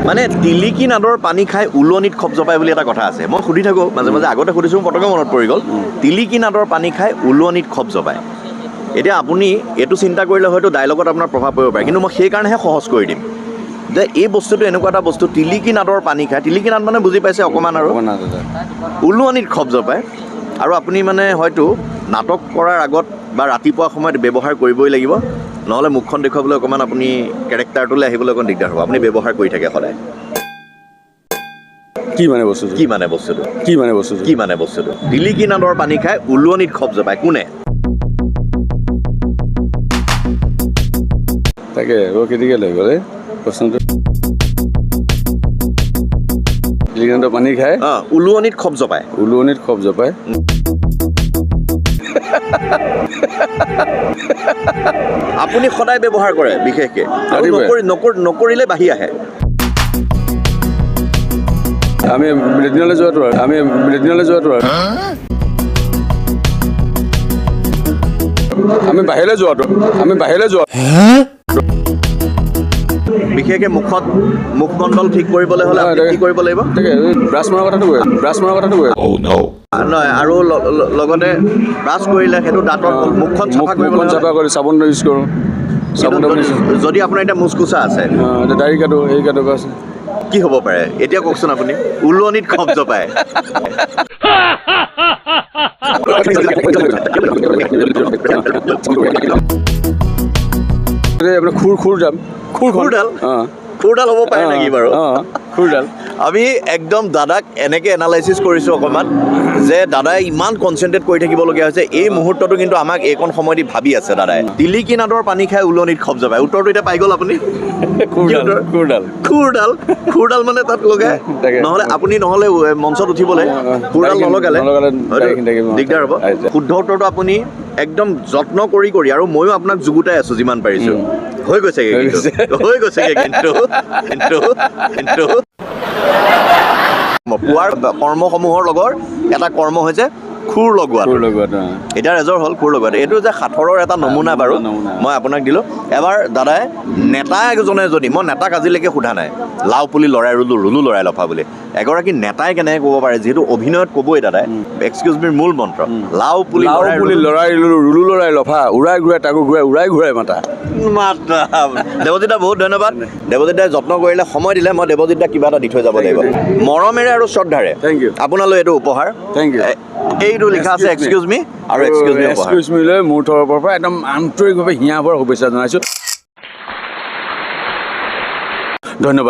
মানে তিলিকি নাদৰ পানী খাই উলনিত খপ জপাই বুলি এটা কথা আছে। মই সুধি থাকোঁ মাজে মাজে, আগতে সুধিছোঁ পটককৈ মনত পৰি গ'ল। তিলিকি নাদৰ পানী খাই উলনিত খপ জপায়। এতিয়া আপুনি এইটো চিন্তা কৰিলে হয়তো ডাইলগত আপোনাৰ প্ৰভাৱ পৰিব পাৰে, কিন্তু মই সেইকাৰণেহে সহজ কৰি দিম যে এই বস্তুটো এনেকুৱা এটা বস্তু, তিলিকি নাদৰ পানী খায়। তিলিকি নাদ মানে বুজি পাইছে অকণমান, আৰু উলুৱনিত খপ জপায়। আৰু আপুনি মানে হয়তো নাটক কৰাৰ আগত বা ৰাতিপুৱা সময়ত ব্যৱহাৰ কৰিবই লাগিব, নহ'লে মুখখন দেখুৱাবলৈ অকণমান আপুনি কেৰেক্টাৰটোলৈ আহিবলৈ অকণ দিগদাৰ হ'ব। আপুনি ব্যৱহাৰ কৰি থাকে সদায়। কি মানে বস্তুটো? কি মানে বস্তুটো? কি মানে বস্তুটো? কি মানে বস্তুটো? তিলিকি নাদৰ পানী খাই উলুৱনিত খপ জপায় কোনে? তাকে কেতিয়াকৈ লাগিব ৰে প্ৰশ্নটো? তিলিকি পানী খায় উলুৱনিত খপ জপায়। উলুৱনিত খপ জপায়। আপুনি সদায় ব্যৱহাৰ কৰে বিশেষকৈ, আৰু নকৰিলে বাঢ়ি আহে। আমি লেট্ৰিনলৈ যোৱাটো আৰু আমি বাহিৰলৈ যোৱাটো বিশেষকৈ মুখমণ্ডল ঠিক কৰিবলৈ হ'লে আপুনি কি কৰিব লাগিব? তাকে ব্ৰাছ মৰাৰ কথাটো কৈ নহয়, আৰু লগতে ব্ৰাছ কৰিলে সেইটো দাঁতৰ মুখখন চাফা কৰিবলৈ চাবোন ইউজ কৰোঁ। যদি আপোনাৰ এতিয়া মুচকুচা আছে, দাড়ি কাটো, এই কাটো, বাছ কি হ'ব পাৰে এতিয়া কওকচোন আপুনি? উলুৱনিত খপ জপায়। খুৰডাল হ'ব পাৰে নেকি বাৰু? খুৰডাল। আমি একদম দাদাক এনেকৈ এনালাইচিছ কৰিছোঁ অকণমান, যে দাদাই ইমান কনচেনট্ৰেট কৰি থাকিবলগীয়া হৈছে। এই মুহূৰ্তটো কিন্তু আমাক এইকণ সময় দি ভাবি আছে দাদাই। তিলিকি নাদৰ পানী খাই উলনিত খপ জপায়। উত্তৰটো এতিয়া পাই গ'ল আপুনি? খুৰডাল মানে তাত লগাই, নহ'লে মঞ্চত উঠিবলৈ খুৰডাল নলগালে দিগদাৰ হ'ব। শুদ্ধ উত্তৰটো আপুনি একদম যত্ন কৰি আৰু ময়ো আপোনাক যুগুতাই আছোঁ যিমান পাৰিছোঁ। হৈ গৈছেগৈ কিন্তু পুৱাৰ কৰ্মসমূহৰ লগৰ এটা কৰ্ম হৈছে খুৰ লগোৱাটো। এতিয়া ৰেজৰ হ'ল খুৰ লগোৱাটো। এইটো যে সাঁথৰৰ এটা নমুনা বাৰু মই আপোনাক দিলোঁ। এবাৰ দাদাই নেতা এজনে, যদি মই নেতাক আজিলৈকে সোধা নাই লাও পুলি লৰাই ৰুলো লৰাই লফা বুলি, এগৰাকী নেতাই কেনেকৈ ক'ব পাৰে, যিহেতু অভিনয়ত ক'বই দাদাই, এক্সকিউজ মিৰ মূল মন্ত্ৰ লাও পুলি লৰাই ৰুলো লৰাই লফা, উৰাই ঘূৰাই তাকো উৰাই ঘূৰাই মাতা। দেৱজিৎ দা বহুত ধন্যবাদ। দেৱজিৎ দাই যত্ন কৰিলে, সময় দিলে। মই দেৱজিৎ দাক কিবা এটা দি থৈ যাব লাগিব মৰমেৰে আৰু শ্ৰদ্ধাৰে। আপোনালৈ এইটো উপহাৰ। এইটো লিখা আছে এক্সকিউজ মি, আৰু এক্সকিউজ মি লৈ মোৰ তৰফৰ পৰা একদম আন্তৰিকভাৱে হিয়াভৰ শুভেচ্ছা জনাইছোঁ। ধন্যবাদ।